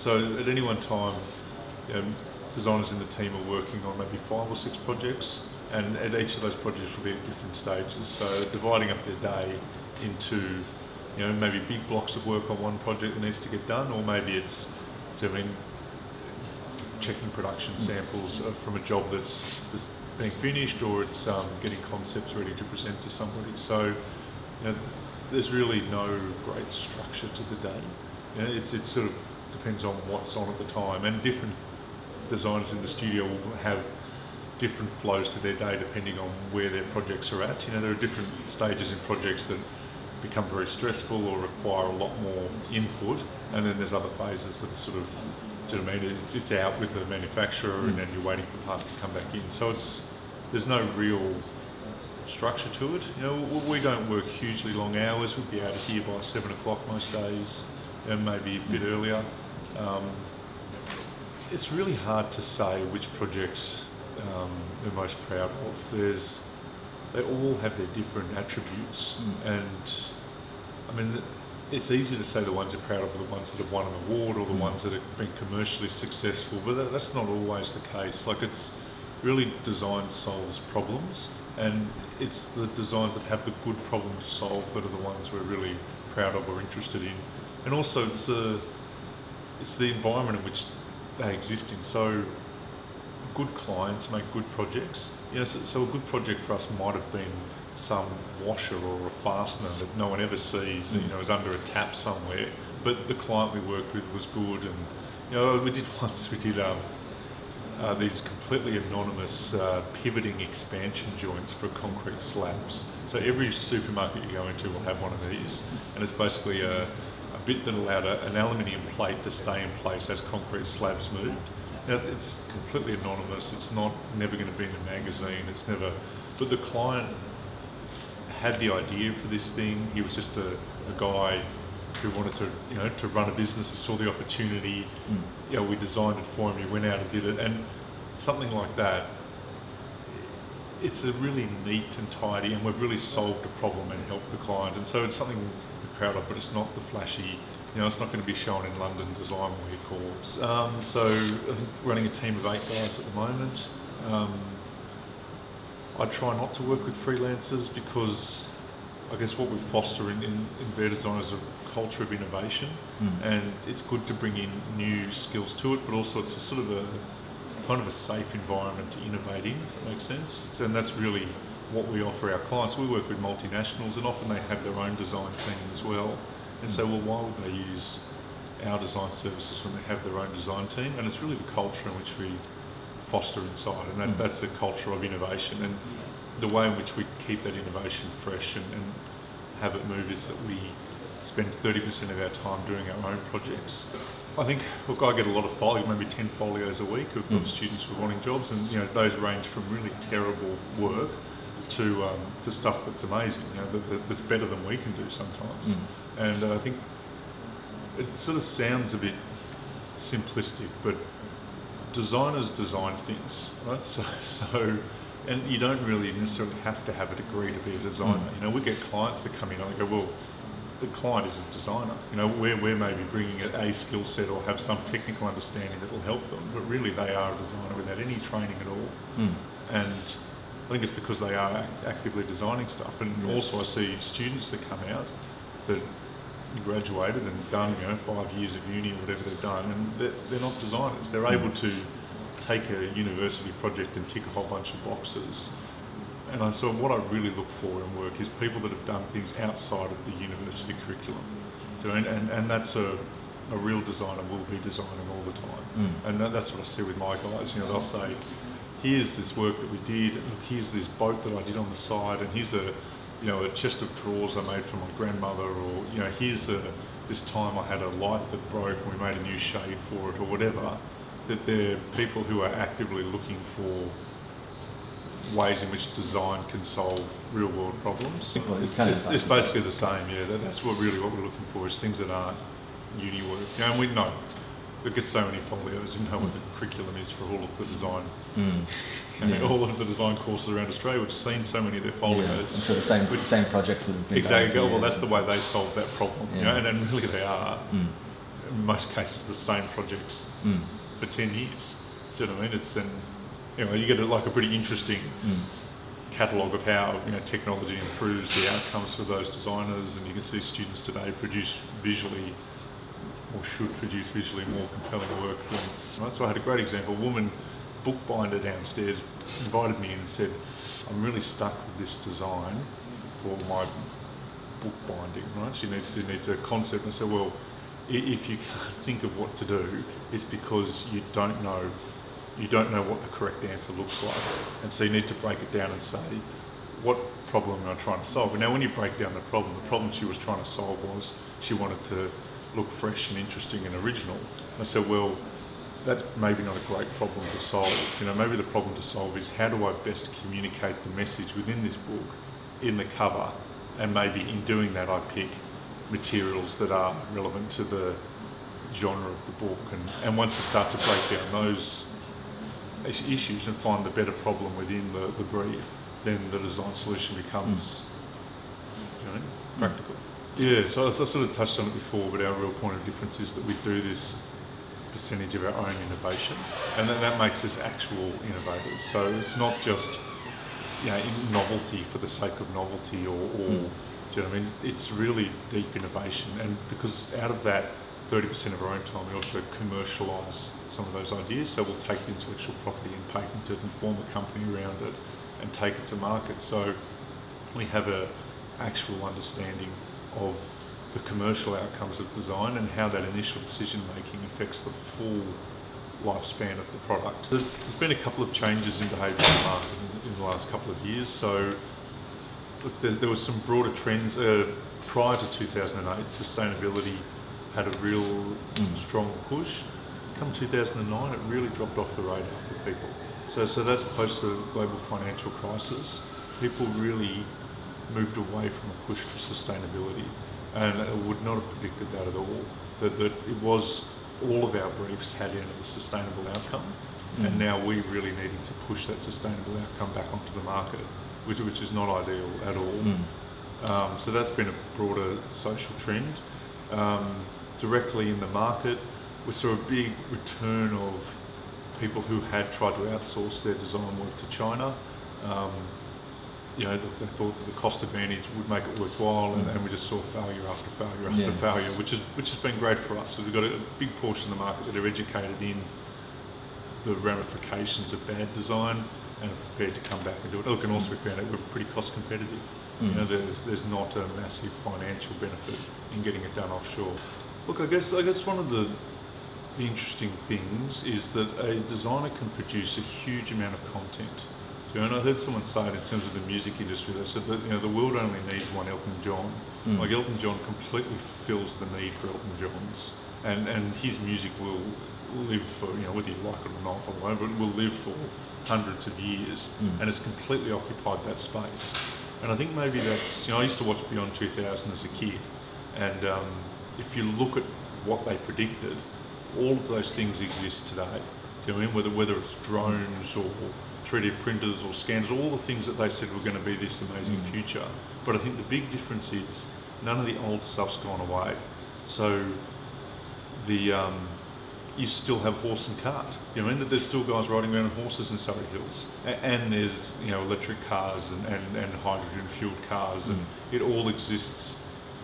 So at any one time, designers in the team are working on maybe 5 or 6 projects, and at each of those projects will be at different stages. So dividing up their day into, maybe big blocks of work on one project that needs to get done, or maybe it's, checking production samples from a job that's being finished, or it's getting concepts ready to present to somebody. So there's really no great structure to the day. It sort of depends on what's on at the time, and different designers in the studio will have different flows to their day depending on where their projects are at. There are different stages in projects that become very stressful or require a lot more input, and then there's other phases that are sort of, it's out with the manufacturer and then you're waiting for parts to come back in. So there's no real structure to it. We don't work hugely long hours. We'll be out of here by 7 o'clock most days, and maybe a bit earlier. It's really hard to say which projects they're most proud of. They all have their different attributes, and I mean, it's easy to say the ones you're proud of are the ones that have won an award or the ones that have been commercially successful, but that's not always the case. Like, it's really design solves problems, and it's the designs that have the good problem to solve that are the ones we're really proud of or interested in. And also it's the environment in which they exist in. So good clients make good projects. So a good project for us might have been some washer or a fastener that no one ever sees, is under a tap somewhere, but the client we worked with was good. And we did these completely anonymous pivoting expansion joints for concrete slabs. So every supermarket you go into will have one of these, and it's basically a bit that allowed an aluminium plate to stay in place as concrete slabs moved. Now, it's completely anonymous. It's never going to be in a magazine. But the client had the idea for this thing. He was just a guy who wanted to run a business. He saw the opportunity. We designed it for him. He went out and did it. And something like that, it's a really neat and tidy, and we've really solved a problem and helped the client. And so it's something we're proud of, but it's not the flashy. It's not going to be shown in London Design Week or. So I think running a team of 8 guys at the moment. I try not to work with freelancers because I guess what we foster in Vert Design is a culture of innovation, and it's good to bring in new skills to it, but also it's a sort of a kind of a safe environment to innovate in, if that makes sense. And that's really what we offer our clients. We work with multinationals, and often they have their own design team as well. And so, why would they use our design services when they have their own design team? And it's really the culture in which we foster inside, and that's a culture of innovation. And the way in which we keep that innovation fresh and have it move is that we spend 30% of our time doing our own projects. I think, look, I get a lot of folios, maybe 10 folios a week of students who are wanting jobs, and those range from really terrible work to stuff that's amazing, that's better than we can do sometimes. And I think it sort of sounds a bit simplistic, but designers design things, right? So, and you don't really necessarily have to have a degree to be a designer. We get clients that come in and go, well, the client is a designer. We're maybe bringing a skill set or have some technical understanding that will help them, but really they are a designer without any training at all. And I think it's because they are actively designing stuff. And also I see students that come out that graduated and done 5 years of uni or whatever they've done, and they're not designers. They're able to take a university project and tick a whole bunch of boxes. And so what I really look for in work is people that have done things outside of the university curriculum. And that's a real designer will be designing all the time. And that's what I see with my guys. They'll say, here's this work that we did, look, here's this boat that I did on the side, and here's a chest of drawers I made for my grandmother, or here's this time I had a light that broke and we made a new shade for it, or whatever. That they're people who are actively looking for ways in which design can solve real world problems. It's basically the same, that's what we're looking for, is things that aren't uni work. And we know there gets so many folios, what the curriculum is for all of the design. All of the design courses around Australia, we've seen so many of their folios. I'm sure the same projects would have been exactly. Well, that's the way they solve that problem, and really they are. in most cases the same projects for 10 years. Do you know what I mean? It's you get like a pretty interesting catalogue of how technology improves the outcomes for those designers, and you can see students today produce visually, or should produce visually, more compelling work than. Right? So I had a great example. A woman bookbinder downstairs invited me in and said, "I'm really stuck with this design for my bookbinding." Right? She needs a concept, and I said, "Well, if you can't think of what to do, it's because you don't know what the correct answer looks like, and so you need to break it down and say, what problem am I trying to solve?" And now when you break down the problem she was trying to solve was she wanted to look fresh and interesting and original. And I said, well, that's maybe not a great problem to solve. Maybe the problem to solve is, how do I best communicate the message within this book in the cover, and maybe in doing that I pick materials that are relevant to the genre of the book. And once you start to break down those issues and find the better problem within the brief, then the design solution becomes practical. Yeah, so I sort of touched on it before, but our real point of difference is that we do this percentage of our own innovation, and then that makes us actual innovators. So it's not just novelty for the sake of novelty, or do you know what I mean? It's really deep innovation, and because out of that 30% of our own time, we also commercialise some of those ideas. So we'll take the intellectual property and patent it and form a company around it and take it to market. So we have an actual understanding of the commercial outcomes of design and how that initial decision making affects the full lifespan of the product. There's been a couple of changes in behaviour in the market in the last couple of years. So there was some broader trends. Prior to 2008, sustainability had a real strong push. Come 2009, it really dropped off the radar for people. So that's post the global financial crisis. People really moved away from a push for sustainability, and I would not have predicted that at all. That it was, all of our briefs had in it a sustainable outcome, and now we're really needing to push that sustainable outcome back onto the market, which is not ideal at all. So that's been a broader social trend. Directly in the market, we saw a big return of people who had tried to outsource their design work to China. They thought that the cost advantage would make it worthwhile, and we just saw failure after failure after failure, which has been great for us. So we've got a big portion of the market that are educated in the ramifications of bad design and are prepared to come back and do it. Look, and also we found out we're pretty cost competitive. There's not a massive financial benefit in getting it done offshore. Look, I guess one of the interesting things is that a designer can produce a huge amount of content. And I heard someone say it in terms of the music industry. They said that the world only needs one Elton John. Like Elton John completely fulfills the need for Elton Johns, and his music will live for, whether you like it or not, by the way, but it will live for hundreds of years, and it's completely occupied that space. And I think maybe that's, I used to watch Beyond 2000 as a kid, and if you look at what they predicted, all of those things exist today. Do you know what I mean? Whether it's drones or 3D printers or scanners, all the things that they said were going to be this amazing future. But I think the big difference is none of the old stuff's gone away. So you still have horse and cart. You know what I mean? That there's still guys riding around on horses in Surrey Hills, and there's electric cars and hydrogen fueled cars, and it all exists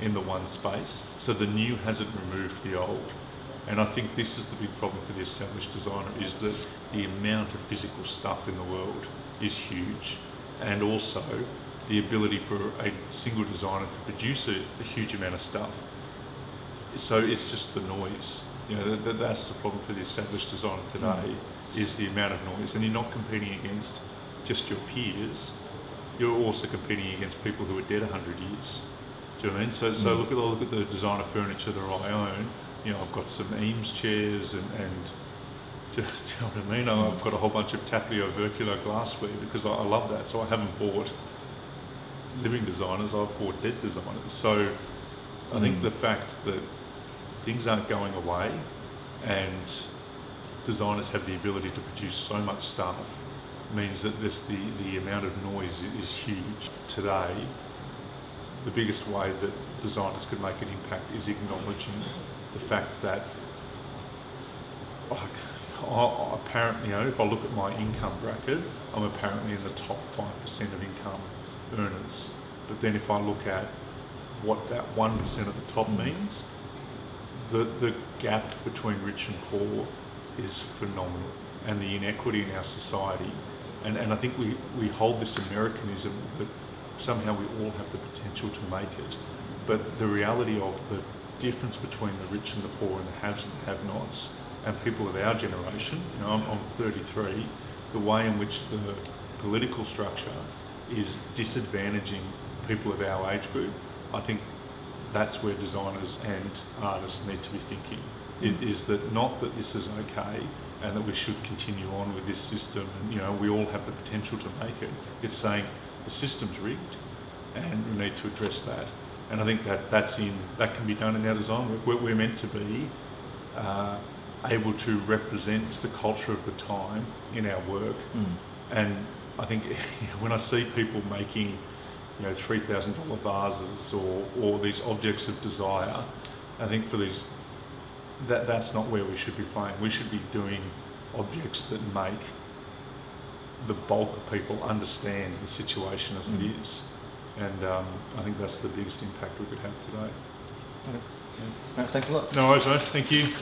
in the one space. So the new hasn't removed the old. And I think this is the big problem for the established designer, is that the amount of physical stuff in the world is huge, and also the ability for a single designer to produce a huge amount of stuff. So it's just the noise. That's the problem for the established designer today, is the amount of noise. And you're not competing against just your peers, you're also competing against people who are dead 100 years. Do you know what I mean? So look at the designer furniture that I own. I've got some Eames chairs and do you know what I mean? I've got a whole bunch of Tapio Vercular glassware because I love that. So I haven't bought living designers, I've bought dead designers. So I think the fact that things aren't going away and designers have the ability to produce so much stuff means that the amount of noise is huge. Today, the biggest way that designers could make an impact is acknowledging the fact that apparently, if I look at my income bracket, I'm apparently in the top 5% of income earners. But then if I look at what that 1% at the top means, the gap between rich and poor is phenomenal, and the inequity in our society. And I think we hold this Americanism that somehow we all have the potential to make it. But the reality of the difference between the rich and the poor and the haves and the have-nots and people of our generation, I'm 33, the way in which the political structure is disadvantaging people of our age group, I think that's where designers and artists need to be thinking. Is that not that this is okay and that we should continue on with this system and we all have the potential to make it. It's saying the system's rigged and we need to address that. And I think that can be done in our design work. We're meant to be able to represent the culture of the time in our work. And I think when I see people making $3,000 vases or these objects of desire, I think for these that's not where we should be playing. We should be doing objects that make the bulk of people understand the situation as it is. And I think that's the biggest impact we could have today. Okay. Yeah. Thanks a lot. No worries, mate. Thank you.